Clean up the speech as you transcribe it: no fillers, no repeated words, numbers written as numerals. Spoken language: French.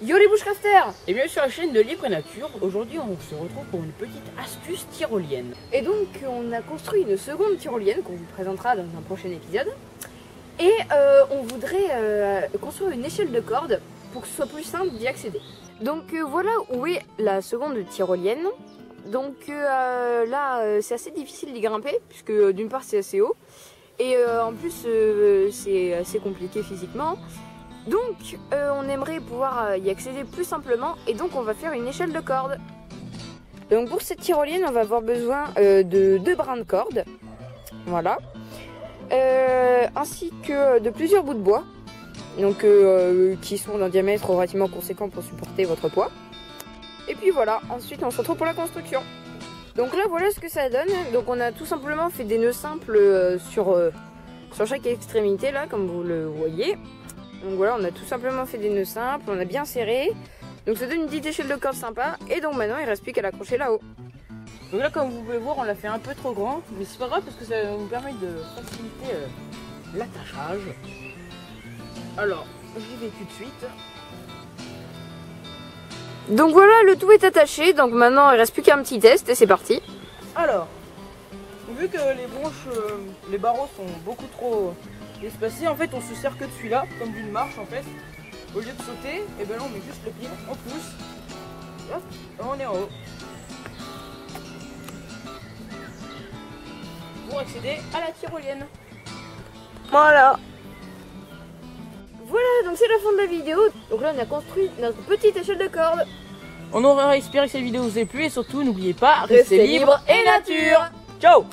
Yo les bushcrafters! Et bien sur la chaîne de Libre et Nature, aujourd'hui on se retrouve pour une petite astuce tyrolienne. Et donc on a construit une seconde tyrolienne qu'on vous présentera dans un prochain épisode. Et on voudrait construire une échelle de corde pour que ce soit plus simple d'y accéder. Donc voilà où est la seconde tyrolienne. Donc là c'est assez difficile d'y grimper puisque d'une part c'est assez haut et en plus c'est assez compliqué physiquement. Donc on aimerait pouvoir y accéder plus simplement et donc on va faire une échelle de corde. Donc pour cette tyrolienne on va avoir besoin de 2 brins de corde, voilà, ainsi que de plusieurs bouts de bois, donc qui sont d'un diamètre relativement conséquent pour supporter votre poids. Et puis voilà, ensuite on se retrouve pour la construction. Donc là voilà ce que ça donne. Donc on a tout simplement fait des nœuds simples sur chaque extrémité là comme vous le voyez. Donc voilà, on a tout simplement fait des nœuds simples, on a bien serré. Donc ça donne une petite échelle de corde sympa. Et donc maintenant il reste plus qu'à l'accrocher là-haut. Donc là comme vous pouvez voir on l'a fait un peu trop grand, mais c'est pas grave parce que ça nous permet de faciliter l'attachage. Alors j'y vais tout de suite. Donc voilà, le tout est attaché, donc maintenant il reste plus qu'un petit test et c'est parti. Alors, vu que les branches, les barreaux sont beaucoup trop espacés, en fait on se sert que de celui-là, comme d'une marche en fait. Au lieu de sauter, et ben là on met juste le pied, on pousse, hop, et on est en haut. Pour accéder à la tyrolienne. Voilà. Voilà, donc c'est la fin de la vidéo. Donc là on a construit notre petite échelle de corde. On aurait espéré que cette vidéo vous ait plu et surtout n'oubliez pas, restez libre et nature. Ciao.